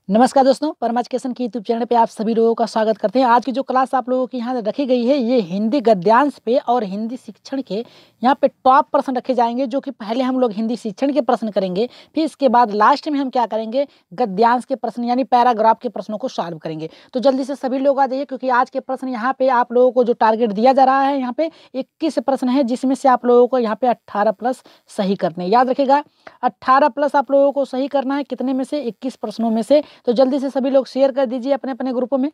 नमस्कार दोस्तों, परम एजुकेशन की यूट्यूब चैनल पे आप सभी लोगों का स्वागत करते हैं। आज की जो क्लास आप लोगों की यहाँ रखी गई है ये हिंदी गद्यांश पे और हिंदी शिक्षण के यहाँ पे टॉप प्रश्न रखे जाएंगे, जो कि पहले हम लोग हिंदी शिक्षण के प्रश्न करेंगे, फिर इसके बाद लास्ट में हम क्या करेंगे, गद्यांश के प्रश्न यानी पैराग्राफ के प्रश्नों को सॉल्व करेंगे। तो जल्दी से सभी लोग आ जाइए, क्योंकि आज के प्रश्न यहाँ पे आप लोगों को जो टारगेट दिया जा रहा है यहाँ पे 21 प्रश्न है, जिसमें से आप लोगों को यहाँ पे 18 प्लस सही करने हैं। याद रखिएगा 18 प्लस आप लोगों को सही करना है, कितने में से, 21 प्रश्नों में से। तो जल्दी से सभी लोग शेयर कर दीजिए अपने अपने ग्रुपों में।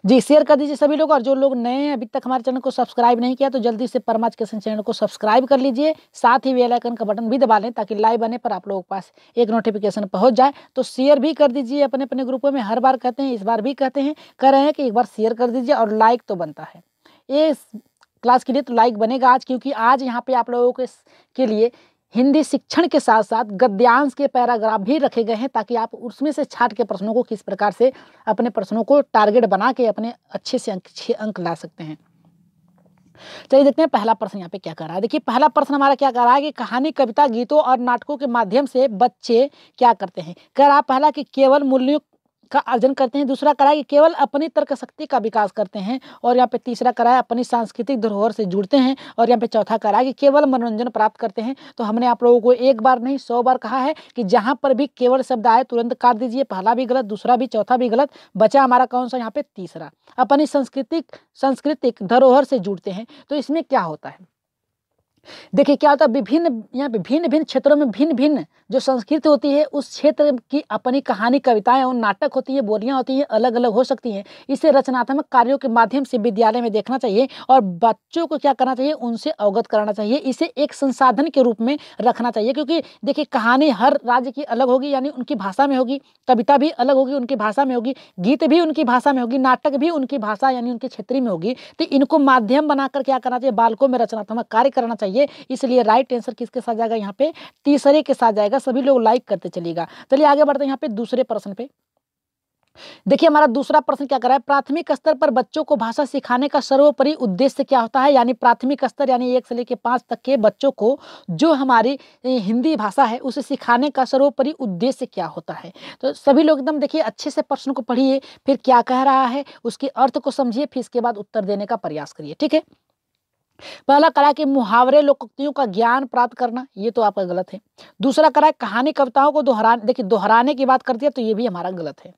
जी शेयर कर दीजिए सभी लोग। और जो लोग नए हैं, अभी तक हमारे चैनल को सब्सक्राइब नहीं किया, तो जल्दी से परम एजुकेशन चैनल को सब्सक्राइब कर लीजिए, साथ ही बेल आइकन का बटन भी दबा लें, ताकि लाइव आने पर आप लोगों के पास एक नोटिफिकेशन पहुंच जाए। तो शेयर भी कर दीजिए अपने अपने ग्रुपों में। हर बार कहते हैं, इस बार भी कहते हैं, कह रहे हैं कि एक बार शेयर कर दीजिए, और लाइक तो बनता है ये क्लास के लिए, तो लाइक बनेगा आज, क्योंकि आज यहाँ पे आप लोगों के लिए हिंदी शिक्षण के साथ साथ गद्यांश के पैराग्राफ भी रखे गए हैं, ताकि आप उसमें से छाट के प्रश्नों को किस प्रकार से अपने प्रश्नों को टारगेट बना के अपने अच्छे से अच्छे अंक ला सकते हैं। चलिए देखते हैं पहला प्रश्न यहाँ पे क्या कर रहा है। देखिए पहला प्रश्न हमारा क्या कर रहा है कि कहानी, कविता, गीतों और नाटकों के माध्यम से बच्चे क्या करते हैं। कह रहा पहला कि केवल मूल्यों का अर्जन करते हैं, दूसरा करा कि केवल अपनी तर्क शक्ति का विकास करते हैं, और यहाँ पे तीसरा करा है अपनी सांस्कृतिक धरोहर से जुड़ते हैं, और यहाँ पे चौथा करा है कि केवल मनोरंजन प्राप्त करते हैं। तो हमने आप लोगों को एक बार नहीं 100 बार कहा है कि जहां पर भी केवल शब्द आए तुरंत काट दीजिए। पहला भी गलत, दूसरा भी, चौथा भी गलत, बचा हमारा कौन सा यहाँ पे, तीसरा, अपनी सांस्कृतिक धरोहर से जुड़ते हैं। तो इसमें क्या होता है, देखिए क्या होता है, यहाँ पे भिन्न भिन्न क्षेत्रों में भिन्न भिन्न जो संस्कृति होती है, उस क्षेत्र की अपनी कहानी, कविताएं और नाटक होती है, बोलियां होती हैं, अलग अलग हो सकती हैं। इसे रचनात्मक कार्यों के माध्यम से विद्यालय में देखना चाहिए, और बच्चों को क्या करना चाहिए, उनसे अवगत कराना चाहिए। इसे एक संसाधन के रूप में रखना चाहिए, क्योंकि देखिए कहानी हर राज्य की अलग होगी, यानी उनकी भाषा में होगी, कविता भी अलग होगी, उनकी भाषा में होगी, गीत भी उनकी भाषा में होगी, नाटक भी उनकी भाषा यानी उनके क्षेत्रीय में होगी। तो इनको माध्यम बनाकर क्या करना चाहिए, बालकों में रचनात्मक कार्य करना चाहिए। इसलिए राइट आंसर किसके साथ जाएगा, यहाँ पे तीसरे के साथ जाएगा। सभी लोग लाइक करते चलिएगा। चलिए आगे बढ़ते हैं यहाँ पे दूसरे प्रश्न पे। देखिए हमारा दूसरा प्रश्न क्या कर रहा है, प्राथमिक स्तर पर बच्चों को भाषा सिखाने का सर्वोपरि उद्देश्य क्या होता है। यानी प्राथमिक स्तर यानी 1 से लेकर 5 तक के बच्चों को जो हमारी हिंदी भाषा है उसे सिखाने का सर्वोपरि उद्देश्य क्या होता है। तो सभी लोग एकदम देखिए अच्छे से प्रश्न को पढ़िए, फिर क्या कह रहा है उसके अर्थ को समझिए, फिर इसके बाद उत्तर देने का प्रयास करिए, ठीक है। पहला करा कि मुहावरे, लोकोक्तियों का ज्ञान प्राप्त करना, ये तो आपका गलत है। दूसरा करा कहानी, कविताओं को दोहराने, देखिए दोहराने की बात करती है, तो ये भी हमारा गलत है।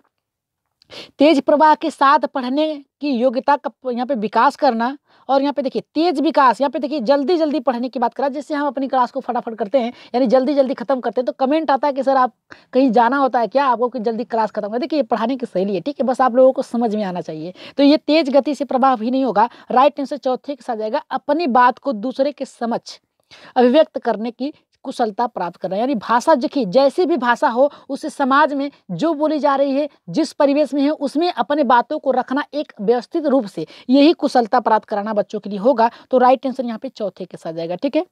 तेज प्रवाह के साथ पढ़ने की योग्यता का यहाँ पे विकास करना, और यहाँ पे देखिए तेज विकास, यहाँ पे देखिए जल्दी जल्दी पढ़ने की बात करा, जिससे हम अपनी क्लास को फटाफट करते हैं, यानी जल्दी जल्दी खत्म करते हैं। तो कमेंट आता है कि सर आप कहीं जाना होता है क्या, आपको कि जल्दी क्लास खत्म कर। देखिए ये पढ़ाने की शैली है, ठीक है, बस आप लोगों को समझ में आना चाहिए। तो ये तेज गति से प्रभाव ही नहीं होगा। राइट आंसर चौथे के साथ जाएगा, अपनी बात को दूसरे के समक्ष अभिव्यक्त करने की कुशलता प्राप्त करना। यानी भाषा, देखिए जैसी भी भाषा हो, उसे समाज में जो बोली जा रही है, जिस परिवेश में है, उसमें अपने बातों को रखना एक व्यवस्थित रूप से, यही कुशलता प्राप्त कराना बच्चों के लिए होगा। तो राइट आंसर यहाँ पे चौथे के साथ जाएगा, ठीक है।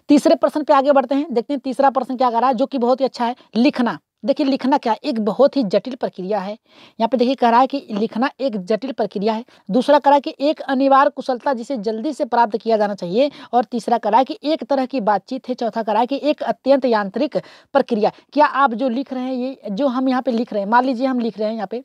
तीसरे प्रश्न पे आगे बढ़ते हैं, देखते हैं तीसरा प्रश्न क्या कर रहा है, जो कि बहुत ही अच्छा है। लिखना, देखिए लिखना क्या, एक बहुत ही जटिल प्रक्रिया है। यहाँ पे देखिए कह रहा है कि लिखना एक जटिल प्रक्रिया है। दूसरा कह रहा है कि एक अनिवार्य कुशलता जिसे जल्दी से प्राप्त किया जाना चाहिए, और तीसरा कह रहा है कि एक तरह की बातचीत है। चौथा कह रहा है कि एक अत्यंत यांत्रिक प्रक्रिया। क्या आप जो लिख रहे हैं, ये जो हम यहाँ पे लिख रहे हैं, मान लीजिए हम लिख रहे हैं यहाँ पे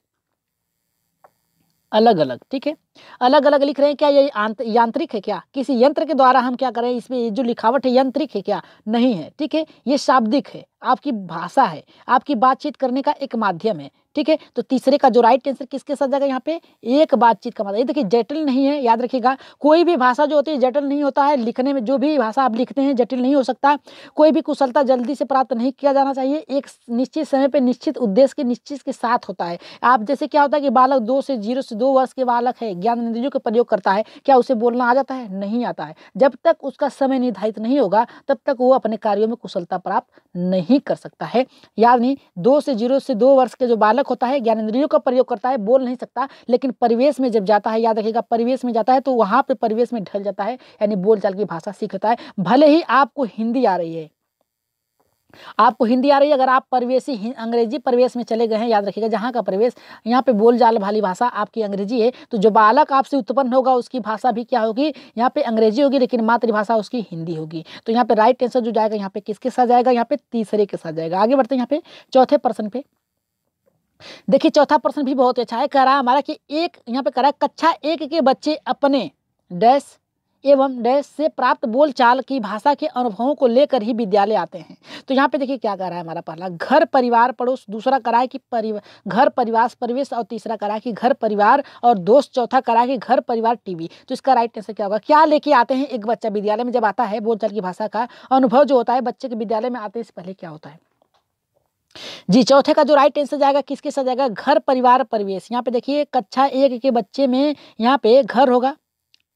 अलग अलग, ठीक है, अलग अलग लिख रहे हैं, क्या ये यांत्रिक है क्या, किसी यंत्र के द्वारा हम क्या करें, इसमें ये जो लिखावट है यांत्रिक है क्या, नहीं है, ठीक है, ये शाब्दिक है, आपकी भाषा है, आपकी बातचीत करने का एक माध्यम है, ठीक है। तो तीसरे का जो राइट आंसर किसके साथ जाएगा, यहाँ पे एक बातचीत का माध्यम। ये देखिए जटिल नहीं है, याद रखिएगा, कोई भी भाषा जो होती है जटिल नहीं होता है। लिखने में जो भी भाषा आप लिखते हैं जटिल नहीं हो सकता। कोई भी कुशलता जल्दी से प्राप्त नहीं किया जाना चाहिए, एक निश्चित समय पे निश्चित उद्देश्य के निश्चित के साथ होता है। आप जैसे क्या होता है कि बालक 0 से 2 वर्ष के बालक है, ज्ञान इंद्रियों का प्रयोग करता है, क्या उसे बोलना आ जाता है, नहीं आता है। जब तक उसका समय निर्धारित नहीं होगा तब तक वो अपने कार्यों में कुशलता प्राप्त नहीं कर सकता है। याद नहीं, 0 से 2 वर्ष के जो बालक होता है ज्ञान इंद्रियों का प्रयोग करता है, बोल नहीं सकता, लेकिन परिवेश में जब जाता है, याद रखिएगा परिवेश में जाता है, तो वहां पे परिवेश में ढल जाता है, यानी बोलचाल की भाषा सीख लेता है। भले ही आपको हिंदी आ रही है, आपको हिंदी आ रही है, अगर आप अंग्रेजी परिवेश में चले गए हैं, याद रखिएगा जहाँ का परिवेश, यहाँ पे बोलचाल वाली भाषा आपकी अंग्रेजी है, तो जो बालक आपसे उत्पन्न होगा उसकी भाषा भी क्या होगी, यहाँ पे अंग्रेजी होगी, लेकिन मातृभाषा उसकी हिंदी होगी। तो यहाँ पे राइट आंसर जो जाएगा यहाँ पे किसके साथ जाएगा, यहाँ पे तीसरे के साथ जाएगा। आगे बढ़ते हैं यहाँ पे चौथे प्रश्न पे। देखिए चौथा प्रश्न भी बहुत अच्छा है, कह रहा है हमारा कि एक यहाँ पे कह रहा है कक्षा 1 के बच्चे अपने डैश एवं डैश से प्राप्त बोलचाल की भाषा के अनुभवों को लेकर ही विद्यालय आते हैं। तो यहाँ पे देखिए क्या कह रहा है हमारा, पहला घर परिवार पड़ोस, दूसरा कह रहा है कि घर परिवार परिवेश, और तीसरा कह रहा है कि घर परिवार और दोस्त, चौथा कह रहा है कि घर परिवार टीवी। तो इसका राइट आंसर क्या होगा, क्या लेके आते हैं एक बच्चा विद्यालय में जब आता है, बोलचाल की भाषा का अनुभव जो होता है बच्चे के विद्यालय में आते से पहले क्या होता है जी। चौथे का जो राइट आंसर जाएगा किसके साथ जाएगा, घर परिवार परिवेश। यहाँ पे देखिए कक्षा 1 के बच्चे में यहाँ पे घर होगा,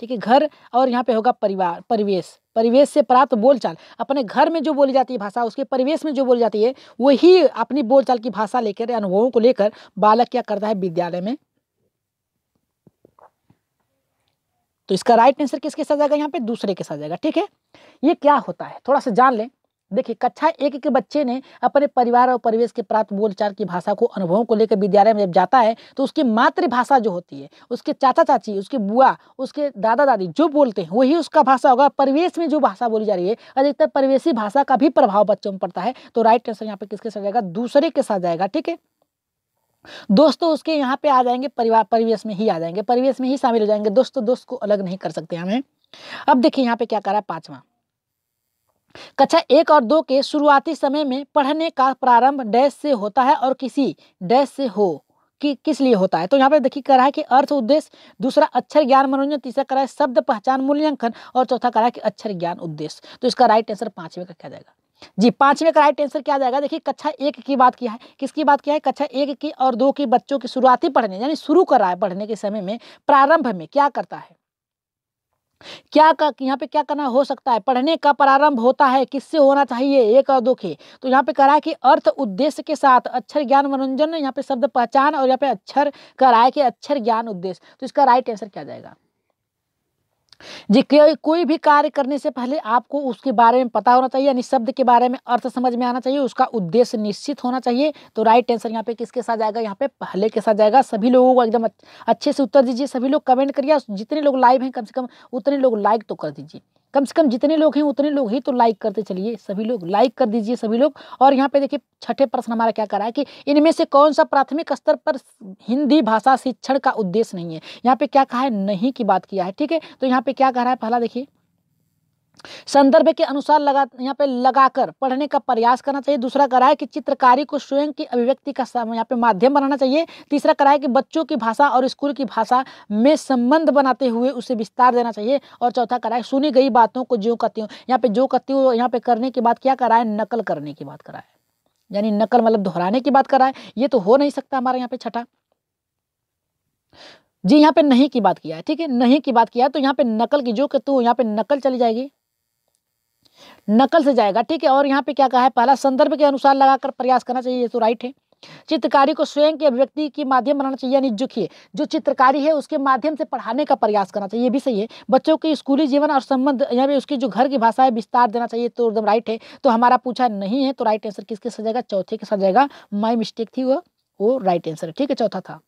ठीक है, घर, और यहाँ पे होगा परिवार परिवेश, परिवेश से प्राप्त बोलचाल, अपने घर में जो बोली जाती है भाषा उसके परिवेश में जो बोली जाती है वही अपनी बोलचाल की भाषा लेकर, अनुभवों को लेकर बालक क्या करता है विद्यालय में। तो इसका राइट आंसर किसके साथ जाएगा, यहाँ पे दूसरे के साथ जाएगा। ठीक है, ये क्या होता है थोड़ा सा जान लें। देखिए कक्षा 1 के बच्चे ने अपने परिवार और परिवेश के प्राप्त बोलचाल की भाषा को, अनुभवों को लेकर विद्यालय में जब जाता है तो उसकी मातृभाषा जो होती है, उसके चाचा चाची, उसके बुआ, उसके दादा दादी जो बोलते हैं वही उसका भाषा होगा। परिवेश में जो भाषा बोली जा रही है अधिकतर परिवेशी भाषा का भी प्रभाव बच्चों में पड़ता है। तो राइट आंसर यहाँ पे किसके साथ जाएगा, दूसरे के साथ जाएगा। ठीक है दोस्तों, उसके यहाँ पे आ जाएंगे परिवार परिवेश में ही आ जाएंगे, परिवेश में ही शामिल हो जाएंगे। दोस्तों दोस्त को अलग नहीं कर सकते हमें। अब देखिए यहाँ पे क्या कर रहा है पांचवा, कक्षा 1 और 2 के शुरुआती समय में पढ़ने का प्रारंभ डैश से होता है और किसी डैश से हो कि किस लिए होता है। तो यहाँ पे देखिए कह रहा है कि अर्थ उद्देश्य, दूसरा अक्षर ज्ञान मनोरंजन, तीसरा कह रहा है शब्द पहचान मूल्यांकन, और चौथा कह रहा है कि अक्षर ज्ञान उद्देश्य। तो इसका राइट आंसर पांचवे का क्या जाएगा जी। पांचवे का राइट आंसर क्या जाएगा, देखिए कक्षा 1 की बात किया है, किसकी बात किया है, कक्षा 1 की और 2 की बच्चों की शुरुआती पढ़ने, यानी शुरू कर रहा है पढ़ने के समय में, प्रारंभ में क्या करता है, यहाँ पे क्या करना हो सकता है, पढ़ने का प्रारंभ होता है किससे होना चाहिए, 1 और 2 के। तो यहाँ पे कह रहा है कि अर्थ उद्देश्य के साथ अक्षर ज्ञान मनोरंजन, यहाँ पे शब्द पहचान, और यहाँ पे अक्षर कह रहा है कि अक्षर ज्ञान उद्देश्य। तो इसका राइट आंसर क्या जाएगा जी। कोई भी कार्य करने से पहले आपको उसके बारे में पता होना चाहिए, यानी शब्द के बारे में अर्थ समझ में आना चाहिए, उसका उद्देश्य निश्चित होना चाहिए। तो राइट आंसर यहाँ पे किसके साथ जाएगा, यहाँ पे पहले के साथ जाएगा। सभी लोगों को एकदम अच्छे से उत्तर दीजिए, सभी लोग कमेंट करिए, जितने लोग लाइव हैं कम से कम उतने लोग लाइक तो कर दीजिए, कम से कम जितने लोग हैं उतने लोग ही तो लाइक करते चलिए, सभी लोग लाइक कर दीजिए सभी लोग। और यहाँ पे देखिए छठे प्रश्न हमारा क्या कर रहा है कि इनमें से कौन सा प्राथमिक स्तर पर हिंदी भाषा शिक्षण का उद्देश्य नहीं है। यहाँ पे क्या कहा है, नहीं की बात किया है। ठीक है, तो यहाँ पे क्या कह रहा है, पहला देखिए संदर्भ के अनुसार यहाँ पे लगाकर पढ़ने का प्रयास करना चाहिए। दूसरा कह रहा है कि चित्रकारी को स्वयं की अभिव्यक्ति का यहाँ पे माध्यम बनाना चाहिए। तीसरा कह रहा है कि बच्चों की भाषा और स्कूल की भाषा में संबंध बनाते हुए उसे विस्तार देना चाहिए। और चौथा कह रहा है सुनी गई बातों को जो कहती हूँ, यहाँ पे जो कहती हूँ यहाँ पे करने की बात क्या कर रहा है, नकल करने की बात कर रहा है, यानी नकल मतलब दोहराने की बात कर रहा है। ये तो हो नहीं सकता हमारा यहाँ पे छठा जी। यहाँ पे नहीं की बात किया है, ठीक है, नहीं की बात किया है, तो यहाँ पे नकल की जो कहती हूँ यहाँ पे नकल चली जाएगी, नकल से जाएगा। ठीक है, और यहाँ पे क्या कहा है, पहला संदर्भ के अनुसार लगाकर प्रयास करना चाहिए, ये तो राइट है। चित्रकारी को स्वयं के अभिव्यक्ति की माध्यम बनाना चाहिए, यानी जो चित्रकारी है उसके माध्यम से पढ़ाने का प्रयास करना चाहिए, ये भी सही है। बच्चों के स्कूली जीवन और संबंध, यहाँ पे उसकी जो घर की भाषा है विस्तार देना चाहिए, तो एकदम राइट है। तो हमारा पूछा नहीं है, तो राइट आंसर किसके साथ जाएगा, चौथे के साथ जाएगा। माई मिस्टेक थी वो राइट आंसर है। ठीक है, चौथा था।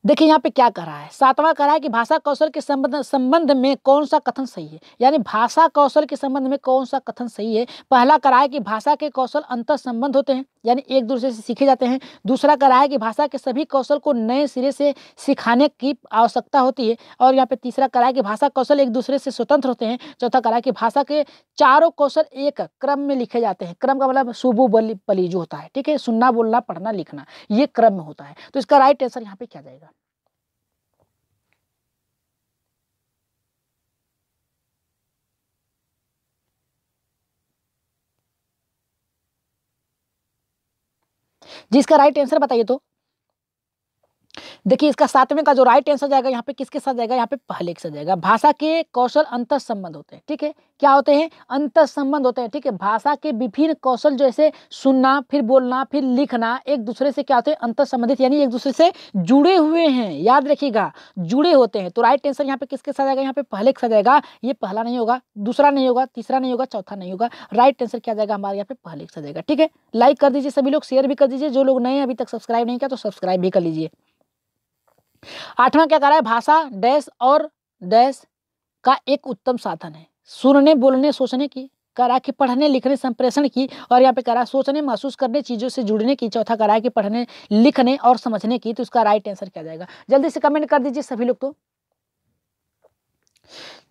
देखिए यहाँ पे क्या कह रहा है, सातवां कह रहा है कि भाषा कौशल के संबंध में कौन सा कथन सही है, यानी भाषा कौशल के संबंध में कौन सा कथन सही है। पहला कह रहा है कि भाषा के कौशल अंतर संबंध होते हैं, यानी एक दूसरे से सीखे जाते हैं। दूसरा कह रहा है कि भाषा के सभी कौशल को नए सिरे से सिखाने की आवश्यकता होती है। और यहाँ पे तीसरा कह रहा है कि भाषा कौशल एक दूसरे से स्वतंत्र होते हैं। चौथा कह रहा है कि भाषा के चारों कौशल एक क्रम में लिखे जाते हैं। क्रम का मतलब सुबु बली पली जो होता है, ठीक है, सुनना बोलना पढ़ना लिखना, ये क्रम में होता है। तो इसका राइट आंसर यहाँ पे क्या जाएगा जिसका राइट आंसर बताइए। तो देखिए इसका सातवें का जो राइट आंसर जाएगा यहाँ पे किसके साथ जाएगा, यहाँ पे पहले के साथ जाएगा। भाषा के कौशल अंतर संबंध होते हैं, ठीक है, क्या होते हैं, अंतर संबंध होते हैं, ठीक है। भाषा के विभिन्न कौशल जैसे सुनना, फिर बोलना, फिर लिखना, एक दूसरे से क्या होते हैं, अंतर संबंधित, यानी एक दूसरे से जुड़े हुए हैं, याद रखिएगा, जुड़े होते हैं। तो राइट आंसर यहाँ पे किसके साथ जाएगा, यहाँ पे पहले के साथ जाएगा। ये पहला नहीं होगा, दूसरा नहीं होगा, तीसरा नहीं होगा, चौथा नहीं होगा, राइट आंसर क्या जाएगा हमारे यहाँ पे पहले के साथ जाएगा, ठीक है। लाइक कर दीजिए सभी लोग, शेयर भी कर दीजिए, जो लोग नए हैं अभी तक सब्सक्राइब नहीं किया तो सब्सक्राइब भी कर लीजिए। आठवां क्या कर रहा है, भाषा डैश और डैश का एक उत्तम साधन है, सुनने, बोलने, सोचने की, कह रहा है कि पढ़ने, लिखने, संप्रेषण की, और यहाँ पे कह रहा है सोचने, महसूस करने, चीजों से जुड़ने की। चौथा कह रहा है कि पढ़ने, लिखने और समझने की। तो इसका राइट आंसर क्या जाएगा, जल्दी से कमेंट कर दीजिए सभी लोग। तो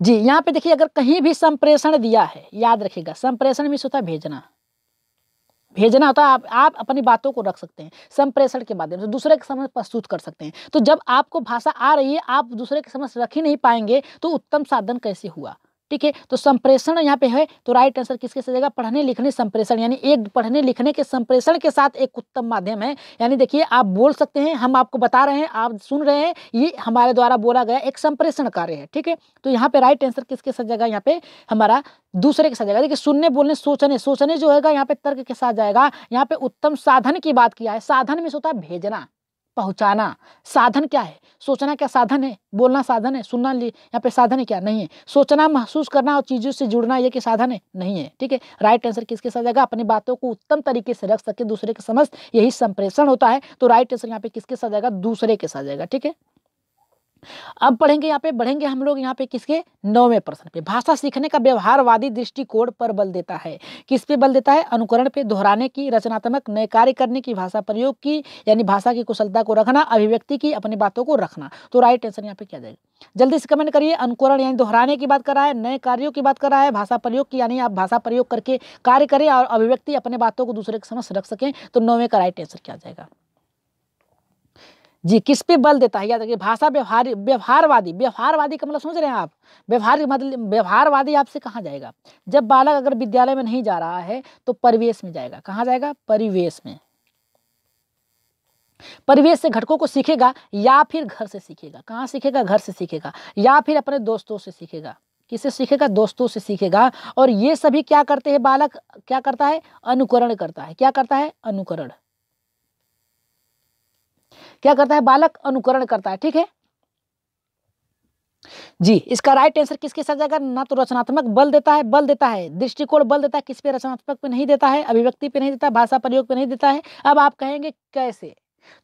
जी यहाँ पे देखिए, अगर कहीं भी संप्रेषण दिया है, याद रखिएगा, संप्रेषण में होता है भेजना, भेजना होता है, आप अपनी बातों को रख सकते हैं संप्रेषण के माध्यम से, दूसरे के समझ प्रस्तुत कर सकते हैं। तो जब आपको भाषा आ रही है, आप दूसरे के समझ रख ही नहीं पाएंगे, तो उत्तम साधन कैसे हुआ, ठीक है। तो संप्रेषण यहाँ पे है, तो राइट आंसर किसके साथ जाएगा, पढ़ने, लिखने, संप्रेषण, यानी एक पढ़ने लिखने के संप्रेषण के साथ एक उत्तम माध्यम है। यानी देखिए आप बोल सकते हैं, हम आपको बता रहे हैं, आप सुन रहे हैं, ये हमारे द्वारा बोला गया एक संप्रेषण कार्य है, ठीक है। तो यहाँ पे राइट आंसर किसके साथ जाएगा, यहाँ पे हमारा दूसरे के साथ जाएगा। देखिए सुनने, बोलने, सोचने, सोचने जो है यहाँ पे तर्क के साथ जाएगा। यहाँ पे उत्तम साधन की बात किया है, साधन में होता है भेजना, पहुंचाना। साधन क्या है, सोचना क्या साधन है, बोलना साधन है, सुनना यहाँ पे साधन है क्या, नहीं है। सोचना, महसूस करना और चीजों से जुड़ना, ये कि साधन है, नहीं है, ठीक है। राइट आंसर किसके साथ जाएगा, अपनी बातों को उत्तम तरीके से रख सके, दूसरे के समझ, यही संप्रेषण होता है। तो राइट आंसर यहाँ पे किसके साथ जाएगा, दूसरे के साथ जाएगा, ठीक है। अब पढ़ेंगे, यहाँ पे बढ़ेंगे हम लोग यहाँ पे किसके, 9वें प्रश्न पे। भाषा सीखने का व्यवहारवादी दृष्टिकोण पर बल देता है, किस पे बल देता है, अनुकरण पे, दोहराने की, रचनात्मक नए कार्य करने की, भाषा प्रयोग की, यानी भाषा की कुशलता को रखना, अभिव्यक्ति की, अपनी बातों को रखना। तो राइट आंसर यहाँ पे क्या जाएगा, जल्दी से कमेंट करिए। अनुकरण यानी दोहराने की बात कर रहा है, नए कार्यों की बात कर रहा है, भाषा प्रयोग की, यानी आप भाषा प्रयोग करके कार्य करें, और अभिव्यक्ति, अपने बातों को दूसरे के समझ रख सकें। तो 9वें का राइट आंसर क्या जाएगा जी, किस पे बल देता है, याद रखिए, भाषा व्यवहारवादी, व्यवहारवादी का मतलब समझ रहे हैं आप, व्यवहार मतलब व्यवहारवादी आपसे कहाँ जाएगा, जब बालक अगर विद्यालय में नहीं जा रहा है तो परिवेश में जाएगा, कहाँ जाएगा, परिवेश में। परिवेश से घटकों को सीखेगा, या फिर घर से सीखेगा, कहाँ सीखेगा, घर से सीखेगा, या फिर अपने दोस्तों से सीखेगा, किससे सीखेगा, दोस्तों से सीखेगा। और ये सभी क्या करते हैं, बालक क्या करता है, अनुकरण करता है, क्या करता है, अनुकरण, क्या करता है, बालक अनुकरण करता है, ठीक है जी। इसका राइट आंसर किसके साथ जाएगा, ना तो रचनात्मक बल देता है, बल देता है, दृष्टिकोण बल देता है, किस पे, रचनात्मक पे नहीं देता है, अभिव्यक्ति पे नहीं देता, भाषा प्रयोग पे नहीं देता है। अब आप कहेंगे कैसे,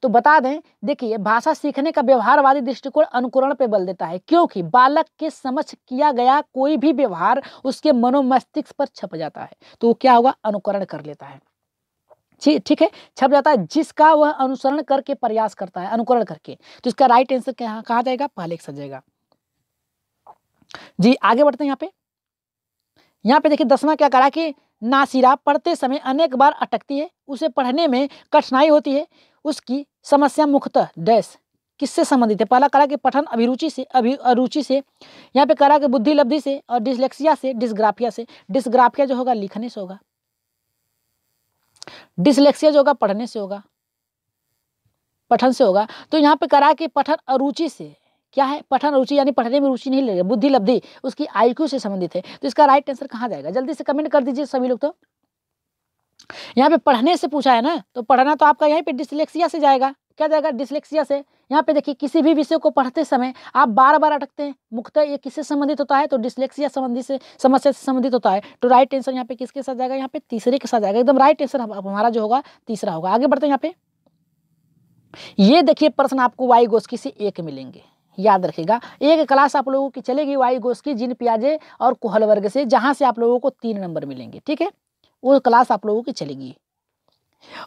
तो बता दें, देखिए भाषा सीखने का व्यवहारवादी दृष्टिकोण अनुकरण पे बल देता है, क्योंकि बालक के समझ किया गया कोई भी व्यवहार उसके मनोमस्तिष्क पर छप जाता है, तो क्या होगा, अनुकरण कर लेता है, ठीक है, छप जाता है, जिसका वह अनुसरण करके प्रयास करता है, अनुकरण करके। तो इसका राइट आंसर कहाँ जाएगा, पहले के साथ जाएगा जी। आगे बढ़ते हैं, यहाँ पे देखिए 10वां क्या करा कि नासिरा पढ़ते समय अनेक बार अटकती है, उसे पढ़ने में कठिनाई होती है, उसकी समस्या मुख्यतः डैश किससे संबंधित है। पहला करा कि पठन अभिरुचि से, अरुचि से, यहाँ पे करा कि बुद्धि लब्धि से, और डिसलेक्सिया से, डिस्ग्राफिया से। डिस्ग्राफिया जो होगा लिखने से होगा, डिसलेक्सिया जो होगा पढ़ने से होगा, पठन से होगा। तो यहाँ पे करा कि पठन अरुचि से, क्या है, पठन रुचि यानी पढ़ने में रुचि नहीं लगेगा, बुद्धि लब्धि उसकी आईक्यू से संबंधित है। तो इसका राइट आंसर कहाँ जाएगा, जल्दी से कमेंट कर दीजिए सभी लोग। तो यहाँ पे पढ़ने से पूछा है ना, तो पढ़ना तो आपका यहीं पे डिसलेक्सिया से जाएगा, क्या जाएगा, डिसलेक्सिया से। यहाँ पे देखिए किसी भी विषय को पढ़ते समय आप बार बार अटकते हैं, मुख्यतः ये किससे संबंधित होता है, तो डिसलेक्सिया संबंधित से, समस्या से संबंधित होता है। तो राइट आंसर यहाँ पे किसके साथ जाएगा, यहाँ पे तीसरे के साथ जाएगा, एकदम राइट आंसर हमारा जो होगा तीसरा होगा। आगे बढ़ते हैं, यहाँ पे ये देखिए प्रश्न आपको वाइगोस्की से 1 मिलेंगे, याद रखिएगा। एक क्लास आप लोगों की चलेगी वाइगोस्की, जीन पियाजे और कोहलबर्ग से, जहां से आप लोगों को 3 नंबर मिलेंगे, ठीक है, वो क्लास आप लोगों की चलेगी।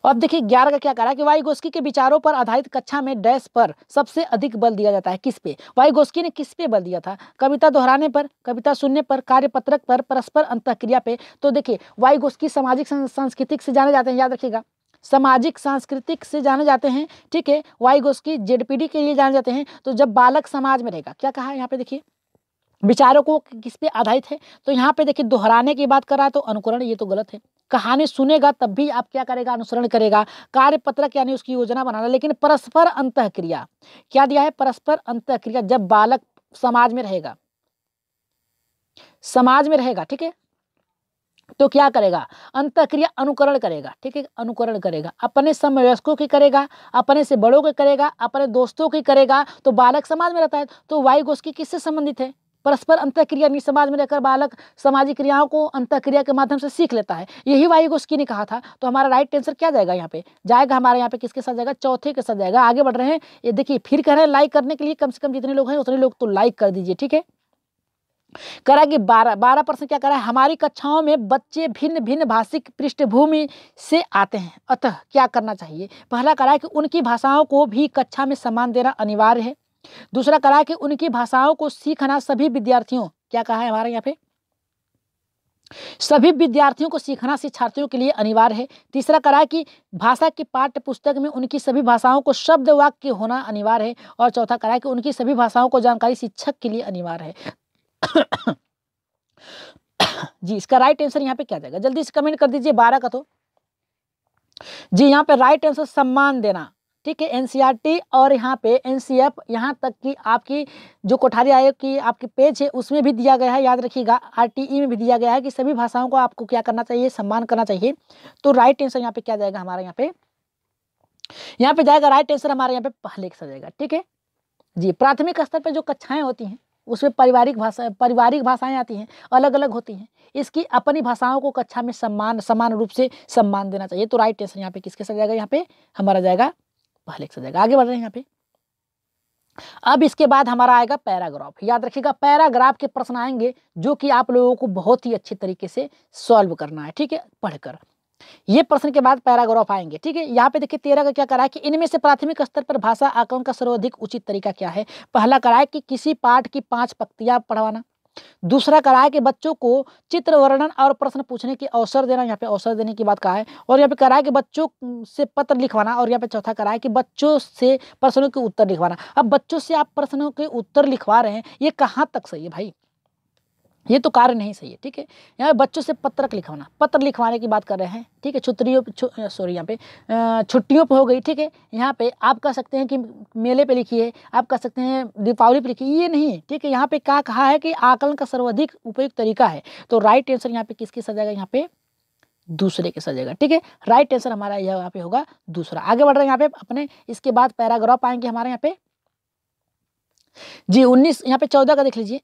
अब देखिए 11 का क्या करा कि वाइगोस्की के विचारों पर आधारित कक्षा में डैश पर सबसे अधिक बल दिया जाता है, किस पे, वाइगोस्की ने किस पे बल दिया था, कविता दोहराने पर, कविता सुनने पर, कार्यपत्रक पर, परस्पर अंतःक्रिया पे। तो देखिए वाइगोस्की सामाजिक सांस्कृतिक से जाने जाते हैं, याद रखिएगा, सामाजिक सांस्कृतिक से जाने जाते हैं, ठीक है। वाइगोस्की जेडपीडी के लिए जाने जाते हैं। तो जब बालक समाज में रहेगा, क्या कहा यहाँ पे देखिए, विचारों को किस पे आधारित है। तो यहाँ पे देखिए दोहराने की बात कर रहा है तो अनुकरण, ये तो गलत है। कहानी सुनेगा तब भी आप क्या करेगा, अनुसरण करेगा। कार्यपत्रक यानी उसकी योजना बनाना, लेकिन परस्पर अंतःक्रिया क्या दिया है, परस्पर अंतःक्रिया। जब बालक समाज में रहेगा, समाज में रहेगा, ठीक है, तो क्या करेगा, अंतःक्रिया अनुकरण करेगा, ठीक है, अनुकरण करेगा। अपने समवयस्कों की करेगा, अपने से बड़ों की करेगा, अपने दोस्तों की करेगा। तो बालक समाज में रहता है, तो वायुगोष्ठी किससे संबंधित है, परस्पर अंतःक्रिया यानी समाज में रहकर बालक सामाजिक क्रियाओं को अंतःक्रिया के माध्यम से सीख लेता है। यही वायुगोष्ठी ने कहा था। तो हमारा राइट आंसर क्या जाएगा, यहाँ पे जाएगा हमारे यहाँ पे किसके साथ जाएगा, चौथे के साथ जाएगा। आगे बढ़ रहे हैं, ये देखिए फिर कह रहे हैं लाइक करने के लिए कम से कम जितने लोग हैं उतने लोग तो लाइक कर दीजिए, ठीक है। करा कि 12% क्या करा है, हमारी कक्षाओं में बच्चे भिन्न भिन्न भाषिक पृष्ठभूमि से आते हैं, अतः क्या करना चाहिए। पहला करा है कि उनकी भाषाओं को भी कक्षा में सम्मान देना अनिवार्य है। दूसरा करा है कि उनकी भाषाओं को सीखना सभी विद्यार्थियों, क्या कहा है हमारे यहाँ पे, सभी विद्यार्थियों को सीखना शिक्षार्थियों के लिए अनिवार्य है। तीसरा करा कि भाषा की पाठ्य पुस्तक में उनकी सभी भाषाओं को शब्द वाक्य होना अनिवार्य है। और चौथा करा कि उनकी सभी भाषाओं को जानकारी शिक्षक के लिए अनिवार्य है। जी इसका राइट आंसर यहाँ पे क्या जाएगा, जल्दी से कमेंट कर दीजिए 12 का। तो जी यहाँ पे राइट आंसर सम्मान देना, ठीक है। एनसीईआरटी और यहाँ पे एनसीएफ, यहाँ तक कि आपकी जो कोठारी आयोग की आपकी पेज है उसमें भी दिया गया है, याद रखिएगा। आरटीई में भी दिया गया है कि सभी भाषाओं को आपको क्या करना चाहिए, सम्मान करना चाहिए। तो राइट आंसर यहाँ पे क्या जाएगा हमारा, यहाँ पे जाएगा राइट आंसर हमारे यहाँ पे पहले का जाएगा, ठीक है जी। प्राथमिक स्तर पर जो कक्षाएं होती हैं उसमें पारिवारिक भाषाएं आती हैं, अलग अलग होती हैं। इसकी अपनी भाषाओं को कक्षा में समान रूप से सम्मान देना चाहिए। तो राइट आंसर यहाँ पे किसके साथ जाएगा, यहाँ पे हमारा जाएगा पहले से जाएगा। आगे बढ़ रहे हैं यहाँ पे। अब इसके बाद हमारा आएगा पैराग्राफ। याद रखिएगा पैराग्राफ के प्रश्न आएंगे जो कि आप लोगों को बहुत ही अच्छे तरीके से सॉल्व करना है, ठीक है, पढ़कर। ये प्रश्न के बाद पैराग्राफ आएंगे, ठीक है। यहाँ पे देखिए 13 का क्या करा है कि इनमें से प्राथमिक स्तर पर भाषा आकलन का सर्वाधिक उचित तरीका क्या है। पहला करा है कि किसी पाठ की 5 पंक्तियां पढ़वाना। दूसरा करा है कि बच्चों को चित्र वर्णन और प्रश्न पूछने की अवसर देना, यहाँ पे अवसर देने की बात कहा है। और यहाँ पे करा है कि बच्चों से पत्र लिखवाना। और यहाँ पे चौथा करा है कि बच्चों से प्रश्नों के उत्तर लिखवाना। अब बच्चों से आप प्रश्नों के उत्तर लिखवा रहे हैं, ये कहाँ तक सही है भाई, ये तो कार्य नहीं सही है, ठीक है। यहाँ बच्चों से पत्रक लिखवाना, पत्र लिखवाने की बात कर रहे हैं, ठीक है। यहाँ पे छुट्टियों पे हो गई, ठीक है। यहाँ पे आप कह सकते हैं कि मेले पे लिखिए, आप कह सकते हैं दीपावली पे लिखिए, ये नहीं, ठीक है। यहाँ पे क्या कहा है कि आकलन का सर्वाधिक उपयुक्त तरीका है। तो राइट आंसर यहाँ पे किसके साथ जाएगा, यहाँ पे दूसरे के साथ जाएगा, ठीक है। राइट आंसर हमारा यहाँ पे होगा दूसरा। आगे बढ़ रहे हैं यहाँ पे अपने, इसके बाद पैराग्राफ आएंगे हमारे यहाँ पे जी 19, यहाँ पे 14 का देख लीजिए।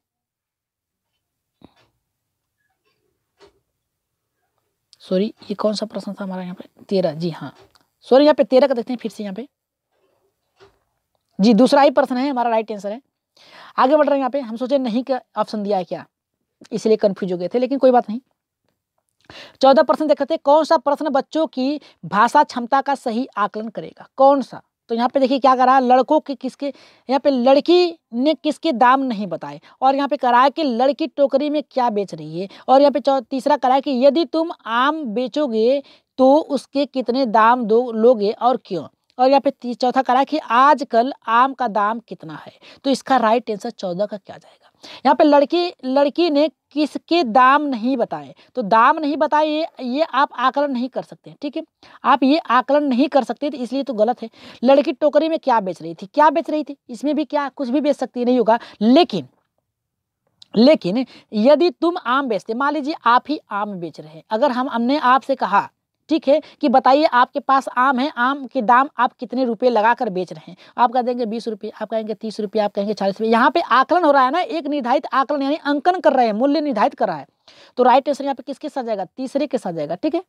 सॉरी ये कौन सा प्रश्न था हमारा यहाँ पे, 13, जी हाँ सॉरी, यहाँ पे 13 का देखते हैं फिर से यहाँ पे जी, दूसरा ही प्रश्न है हमारा, राइट आंसर है। आगे बढ़ रहे हैं यहाँ पे। हम सोचे नहीं का ऑप्शन दिया है क्या, इसलिए कंफ्यूज हो गए थे, लेकिन कोई बात नहीं। 14 प्रश्न देखते हैं, कौन सा प्रश्न बच्चों की भाषा क्षमता का सही आकलन करेगा, कौन सा। तो यहाँ पे देखिए क्या करा, लड़कों के किसके, यहाँ पे लड़की ने किसके दाम नहीं बताए। और यहाँ पे करा है कि लड़की टोकरी में क्या बेच रही है। और यहाँ पे तीसरा करा है कि यदि तुम आम बेचोगे तो उसके कितने दाम लोगे और क्यों। और यहाँ पे चौथा करा है कि आजकल आम का दाम कितना है। तो इसका राइट आंसर 14 का क्या जाएगा। यहाँ पे लड़की ने किसके दाम नहीं बताए। तो दाम नहीं बताए, ये आप आकलन नहीं कर सकते, ठीक है। आप ये आकलन नहीं कर सकते, तो इसलिए तो गलत है। लड़की टोकरी में क्या बेच रही थी, क्या बेच रही थी, इसमें भी क्या कुछ भी बेच सकती नहीं होगा। लेकिन यदि तुम आम बेचते, मान लीजिए आप ही आम बेच रहे हैं, अगर हमने आपसे कहा, ठीक है, कि बताइए आपके पास आम है, आम के दाम आप कितने रुपए लगाकर बेच रहे हैं। आप कह देंगे 20 रुपये, आप कहेंगे 30 रुपये, आप कहेंगे 40 रुपये। यहाँ पे आकलन हो रहा है ना, एक निर्धारित आकलन यानी अंकन कर रहे हैं, मूल्य निर्धारित कर रहा है। तो राइट आंसर यहाँ पे किसके साथ जाएगा, तीसरे के साथ जाएगा, ठीक है।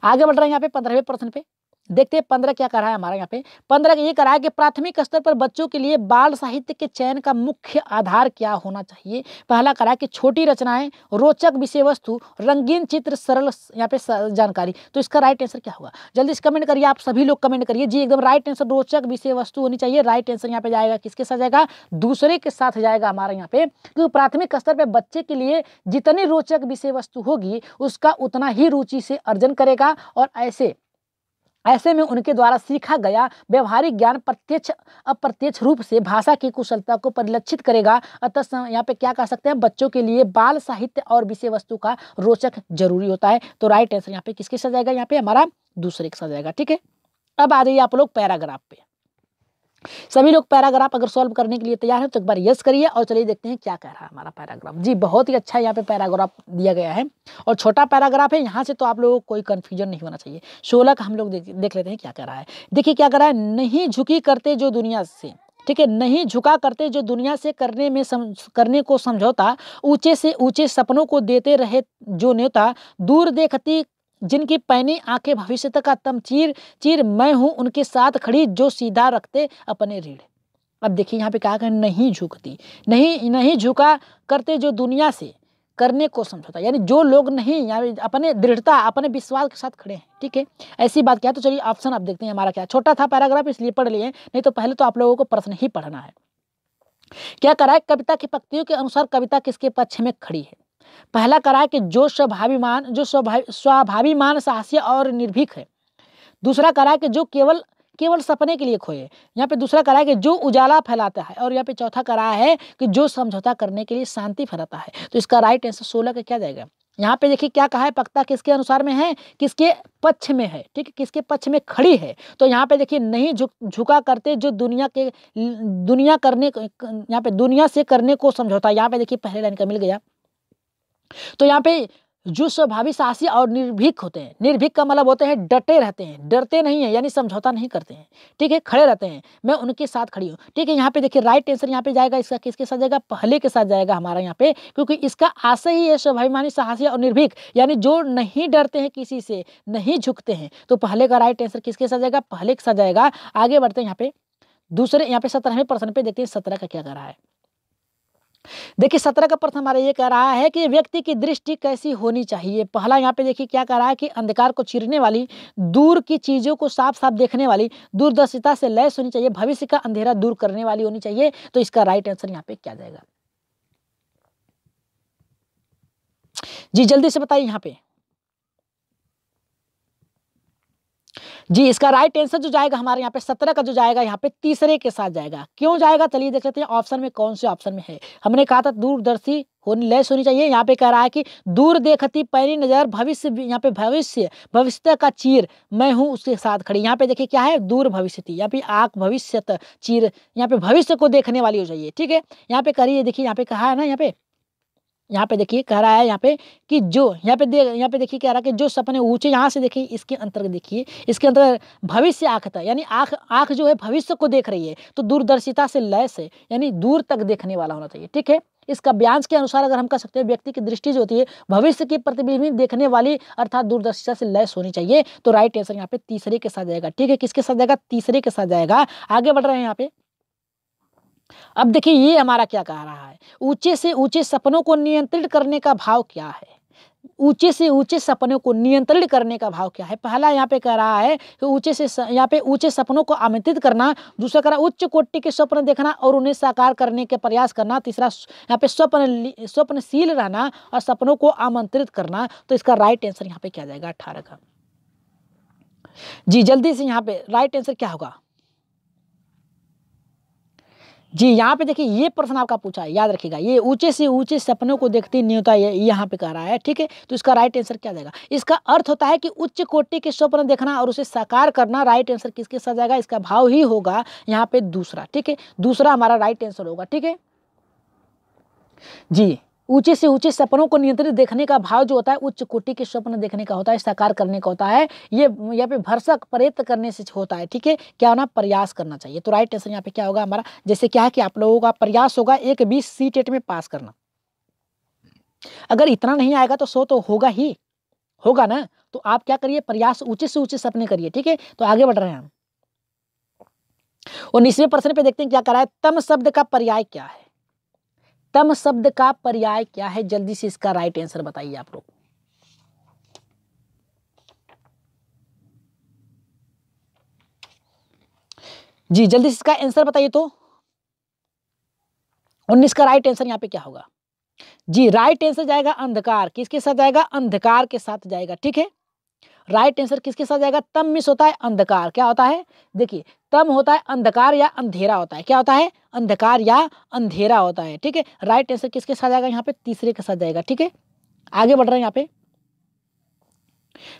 आगे बढ़ रहे हैं यहाँ पे 15वें प्रश्न पे। देखते हैं 15 क्या करा है हमारा यहाँ पे। 15 ये करा है कि प्राथमिक स्तर पर बच्चों के लिए बाल साहित्य के चयन का मुख्य आधार क्या होना चाहिए। पहला करा है कि छोटी रचनाएं, रोचक विषय वस्तु, रंगीन चित्र, सरल यहाँ पे जानकारी। तो इसका राइट आंसर क्या होगा, जल्दी से कमेंट करिए, आप सभी लोग कमेंट करिए जी। एकदम राइट आंसर रोचक विषय वस्तु होनी चाहिए। राइट आंसर यहाँ पे जाएगा किसके साथ जाएगा, दूसरे के साथ जाएगा हमारा यहाँ पे। क्योंकि प्राथमिक स्तर पर बच्चे के लिए जितनी रोचक विषय वस्तु होगी उसका उतना ही रुचि से अर्जन करेगा। और ऐसे ऐसे में उनके द्वारा सीखा गया व्यवहारिक ज्ञान प्रत्यक्ष अप्रत्यक्ष रूप से भाषा की कुशलता को परिलक्षित करेगा। अतः यहाँ पे क्या कह सकते हैं, बच्चों के लिए बाल साहित्य और विषय वस्तु का रोचक जरूरी होता है। तो राइट आंसर यहाँ पे किसके साथ जाएगा, यहाँ पे हमारा दूसरे के साथ जाएगा। ठीक है, अब आ जाइए आप लोग पैराग्राफ पे। सभी लोग पैराग्राफ अगर सॉल्व करने के लिए तैयार हैं तो एक बार यस करिए और चलिए देखते हैं क्या कह रहा है हमारा पैराग्राफ। जी बहुत ही अच्छा यहाँ पे पैराग्राफ दिया गया है और छोटा पैराग्राफ है, यहाँ से तो आप लोगों को कोई कंफ्यूजन नहीं होना चाहिए। 16 का हम लोग देख लेते हैं क्या कह रहा है। देखिए क्या कह रहा है, नहीं झुकी करते जो दुनिया से, ठीक है, नहीं झुका करते जो दुनिया से करने को समझौता, ऊंचे से ऊंचे सपनों को देते रहे जो न्योता, दूर देखती जिनकी पैनी आंखें भविष्य का तम चीर चीर, मैं हूं उनके साथ खड़ी जो सीधा रखते अपने रीढ़। अब देखिए यहाँ पे क्या कहा, नहीं झुकती, नहीं झुका करते जो दुनिया से करने को समझौता, यानी जो लोग नहीं यानी अपने दृढ़ता अपने विश्वास के साथ खड़े हैं। ठीक है, ऐसी बात क्या है। तो चलिए ऑप्शन आप देखते हैं हमारा क्या, छोटा था पैराग्राफ इसलिए पढ़ लिए, नहीं तो पहले तो आप लोगों को प्रश्न ही पढ़ना है। क्या करा है, कविता की पंक्तियों के अनुसार कविता किसके पक्ष में खड़ी है। पहला करा है कि जो स्वाभिमान साहसी और निर्भीक है। दूसरा करा है कि जो केवल सपने के लिए खोए। यहाँ पे दूसरा करा है कि जो उजाला फैलाता है, और यहाँ पे चौथा करा है कि जो समझौता करने के लिए शांति फैलाता है। तो इसका राइट आंसर 16 का क्या जाएगा। यहाँ पे देखिए क्या कहा है, पक्ता किसके अनुसार में है, किसके पक्ष में है। ठीक है, किसके पक्ष में खड़ी है। तो यहाँ पे देखिए नहीं झुका करते जो दुनिया से करने को समझौता, यहाँ पे देखिए पहले लाइन का मिल गया। तो यहाँ पे जो स्वभावी साहसी और निर्भीक होते हैं, निर्भीक का मतलब होते हैं डटे रहते हैं, डरते नहीं है, यानी समझौता नहीं करते हैं। ठीक है, खड़े रहते हैं, मैं उनके साथ खड़ी हूँ। ठीक है, यहाँ पे देखिए राइट आंसर यहाँ पे जाएगा, इसका किसके साथ जाएगा, पहले के साथ जाएगा हमारा यहाँ पे, क्योंकि इसका आशय ही है स्वाभिमानी साहसी और निर्भीक, यानी जो नहीं डरते हैं किसी से, नहीं झुकते हैं। तो पहले का राइट आंसर किसके साथ जाएगा, पहले के साथ जाएगा। आगे बढ़ते हैं यहाँ पे दूसरे, यहाँ पे 17वें प्रश्न पे देखते हैं 17 का क्या कर रहा है। देखिए 17 का प्रश्न हमारा ये कह रहा है कि व्यक्ति की दृष्टि कैसी होनी चाहिए। पहला यहाँ पे देखिए क्या कह रहा है कि अंधकार को चीरने वाली, दूर की चीजों को साफ साफ देखने वाली, दूरदर्शिता से लैस होनी चाहिए, भविष्य का अंधेरा दूर करने वाली होनी चाहिए। तो इसका राइट आंसर यहाँ पे क्या जाएगा, जी जल्दी से बताइए यहाँ पे। जी इसका राइट आंसर जो जाएगा हमारे यहाँ पे 17 का जो जाएगा यहाँ पे तीसरे के साथ जाएगा। क्यों जाएगा चलिए देख लेते हैं ऑप्शन में कौन से ऑप्शन में है। हमने कहा था दूरदर्शी लैस होनी चाहिए, यहाँ पे कह रहा है कि दूर देखती पैनी नजर, भविष्य, यहाँ पे भविष्य का चीर, मैं हूं उसके साथ खड़ी। यहाँ पे देखिए क्या है, दूर भविष्य थी, यहाँ पे आंख भविष्य चीर, यहाँ पे भविष्य को देखने वाली हो चाहिए। ठीक है, यहाँ पे करिए देखिए यहाँ पे कहा है ना, यहाँ पे देखिए कह रहा है यहाँ पे कि जो यहाँ पे देखिए कह रहा है कि जो सपने ऊंचे, यहाँ से देखिए इसके अंतर्गत देखिए, इसके अंतर्गत भविष्य आंख था, यानी आंख जो है भविष्य को देख रही है। तो दूरदर्शिता से लैस है, यानी दूर तक देखने वाला होना चाहिए। ठीक है, इसका व्यांश के अनुसार अगर हम कह सकते हैं व्यक्ति की दृष्टि जो होती है भविष्य की प्रतिबिंबित देखने वाली, अर्थात दूरदर्शिता से लैस होनी चाहिए। तो राइट आंसर यहाँ पे तीसरे के साथ जाएगा। ठीक है, किसके साथ जाएगा, तीसरे के साथ जाएगा। आगे बढ़ रहे हैं यहाँ पे। अब देखिए ये हमारा क्या कह रहा है, ऊंचे से ऊंचे सपनों को नियंत्रित करने का भाव क्या है। ऊंचे से ऊंचे सपनों को नियंत्रित करने का भाव क्या है। पहला यहाँ पे कह रहा है कि यहाँ पे ऊंचे सपनों को आमंत्रित करना। दूसरा कह रहा है उच्च कोटि के स्वप्न देखना और उन्हें साकार करने के प्रयास करना। तीसरा यहाँ पे स्वप्नशील रहना और सपनों को आमंत्रित करना। तो इसका राइट आंसर यहाँ पे क्या जाएगा, 18 का। जी जल्दी से यहाँ पे राइट आंसर क्या होगा। जी यहाँ पे देखिए ये प्रश्न आपका पूछा है, याद रखिएगा, ये ऊंचे से ऊंचे सपनों को देखती न्योता यहाँ पे कह रहा है। ठीक है, तो इसका राइट आंसर क्या जाएगा, इसका अर्थ होता है कि उच्च कोटि के स्वप्न देखना और उसे साकार करना। राइट आंसर किसके साथ जाएगा, इसका भाव ही होगा यहाँ पे दूसरा। ठीक है, दूसरा हमारा राइट आंसर होगा। ठीक है जी, ऊंचे से ऊंचे सपनों को नियंत्रित देखने का भाव जो होता है उच्च कोटि के स्वप्न देखने का होता है, साकार करने का होता है। ये यहाँ पे भरसक प्रयत्न करने से होता है। ठीक है, क्या होना, प्रयास करना चाहिए। तो राइट आंसर यहाँ पे क्या होगा हमारा, जैसे क्या है कि आप लोगों का प्रयास होगा एक 20 सी-टेट में पास करना। अगर इतना नहीं आएगा तो 100 तो होगा ना। तो आप क्या करिए, प्रयास ऊंचे से ऊंचे सपने करिए। ठीक है, तो आगे बढ़ रहे हैं हम 19वें प्रश्न पे देखते हैं क्या करा है, तम शब्द का पर्याय क्या है। तम शब्द का पर्याय क्या है, जल्दी से इसका राइट आंसर बताइए आप लोग। जी जल्दी से इसका आंसर बताइए। तो 19 का राइट आंसर यहाँ पे क्या होगा। जी राइट आंसर जाएगा अंधकार। किसके साथ जाएगा, अंधकार के साथ जाएगा। ठीक है, राइट आंसर किसके साथ जाएगा? तम मिस होता है अंधकार, क्या होता है? देखिए तम होता है अंधकार या अंधेरा होता है, क्या होता है? अंधकार या अंधेरा होता है, ठीक है। राइट आंसर किसके साथ जाएगा? यहाँ पे तीसरे के साथ जाएगा, ठीक है। आगे बढ़ रहे हैं यहाँ पे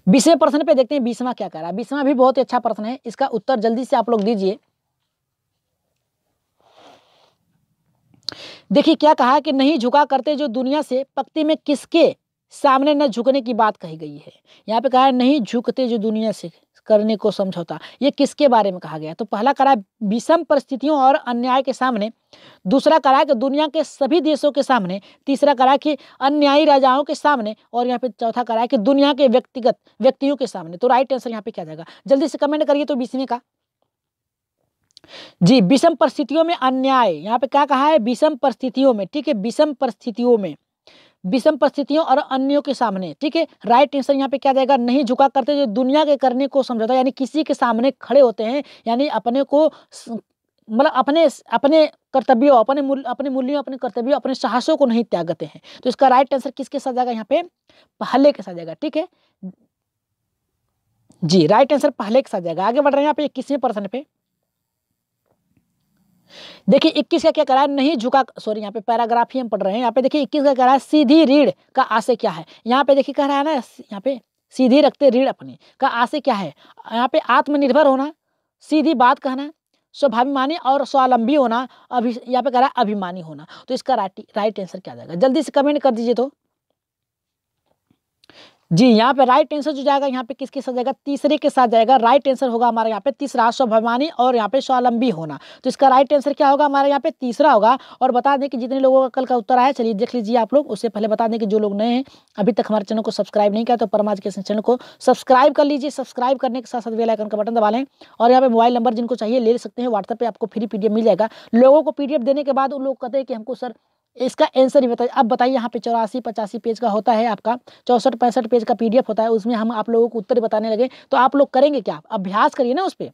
20वें प्रश्न पे देखते हैं 20वां क्या कह रहा है। 20वां भी बहुत ही अच्छा प्रश्न है, इसका उत्तर जल्दी से आप लोग दीजिए। देखिए क्या कहा कि नहीं झुका करते जो दुनिया से, पंक्ति में किसके सामने न झुकने की बात कही गई है। यहाँ पे कहा है नहीं झुकते जो दुनिया से करने को समझौता, ये किसके बारे में कहा गया? तो पहला करा है विषम परिस्थितियों और अन्याय के सामने, दूसरा करा है कि दुनिया के सभी देशों के सामने, तीसरा करा है कि अन्यायी राजाओं के सामने, और यहाँ पे चौथा करा है कि दुनिया के व्यक्तिगत व्यक्तियों के सामने। तो राइट आंसर यहाँ पे क्या जाएगा? जल्दी से कमेंट करिए। तो 20वें का जी विषम परिस्थितियों में अन्याय, यहाँ पे क्या कहा है? विषम परिस्थितियों में, ठीक है। विषम परिस्थितियों में, विषम परिस्थितियों और अन्यों के सामने, ठीक है। राइट आंसर यहाँ पे क्या जाएगा? नहीं झुका करते जो दुनिया के करने को समझौता, यानी किसी के सामने खड़े होते हैं, यानी अपने को मतलब अपने अपने कर्तव्यों, अपने मूल्यों, अपने कर्तव्यों, अपने साहसों को नहीं त्यागते हैं। तो इसका राइट आंसर किसके साथ जाएगा? यहाँ पे पहले के साथ जाएगा, ठीक है जी। राइट आंसर पहले के साथ जाएगा। आगे बढ़ रहे हैं यहाँ पे 21वें प्रश्न पे। देखिए 21 का क्या कह रहा है? नहीं झुका, सॉरी यहाँ पे पैराग्राफ ही हम पढ़ रहे हैं। यहाँ पे देखिए 21 का कह रहा है सीधी रीढ़ का आशय क्या है। यहाँ पे देखिए कह रहा है ना, यहाँ पे सीधी रखते रीढ़ अपनी का आशय क्या है? यहाँ पे आत्मनिर्भर होना, सीधी बात कहना, स्वाभिमानी और स्वावलंबी होना, यहाँ पे कह रहा है अभिमानी होना। तो इसका राइट आंसर क्या जाएगा? जल्दी से कमेंट कर दीजिए। तो जी यहाँ पे राइट आंसर जो जाएगा यहाँ पे किसके साथ जाएगा? तीसरे के साथ जाएगा। राइट आंसर होगा हमारा यहाँ पे तीसरा, स्वाभिमानी और यहाँ पे स्वावलंबी होना। तो इसका राइट आंसर क्या होगा? हमारे यहाँ पे तीसरा होगा। और बता दें कि जितने लोगों का कल का उत्तर आया, चलिए देख लीजिए आप लोग। उससे पहले बता दें कि जो लोग नए हैं, अभी तक हमारे चैनल को सब्सक्राइब नहीं किया, तो परमा एजुकेशन चैनल को सब्सक्राइब कर लीजिए। सब्सक्राइब करने के साथ साथ बेल आइकन का बटन दबा लें। और यहाँ पे मोबाइल नंबर जिनको चाहिए ले सकते हैं, व्हाट्सएप पे आपको फ्री PDF मिल जाएगा। लोगों को PDF देने के बाद उन लोग कहते हैं कि हमको सर इसका आंसर ही बताइए। अब बताइए, यहाँ पे 84-85 पेज का होता है, आपका 64-65 पेज का PDF होता है, उसमें हम आप लोगों को उत्तर बताने लगे तो आप लोग करेंगे क्या? अभ्यास करिए ना उस पर।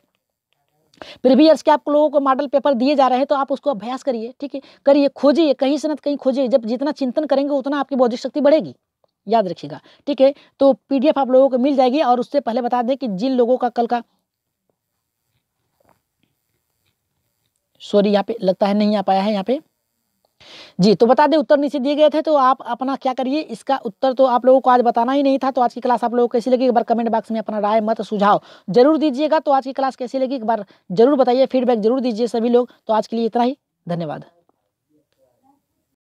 प्रीवियस के आप लोगों को मॉडल पेपर दिए जा रहे हैं, तो आप उसको अभ्यास करिए, ठीक है। करिए, खोजिए, कहीं से न कहीं खोजिए। जब जितना चिंतन करेंगे उतना आपकी बौद्धिक शक्ति बढ़ेगी, याद रखिएगा, ठीक है। तो PDF आप लोगों को मिल जाएगी। और उससे पहले बता दें कि जिन लोगों का कल का, सॉरी यहाँ पे लगता है नहीं आ पाया है यहाँ पे जी, तो बता दें उत्तर नीचे दिए गए थे। तो आप अपना क्या करिए, इसका उत्तर तो आप लोगों को आज बताना ही नहीं था। तो आज की क्लास आप लोगों को कैसी लगी, एक बार कमेंट बॉक्स में अपना राय मत सुझाव जरूर दीजिएगा। तो आज की क्लास कैसी लगी एक बार जरूर बताइए, फीडबैक जरूर दीजिए सभी लोग। तो आज के लिए इतना ही, धन्यवाद।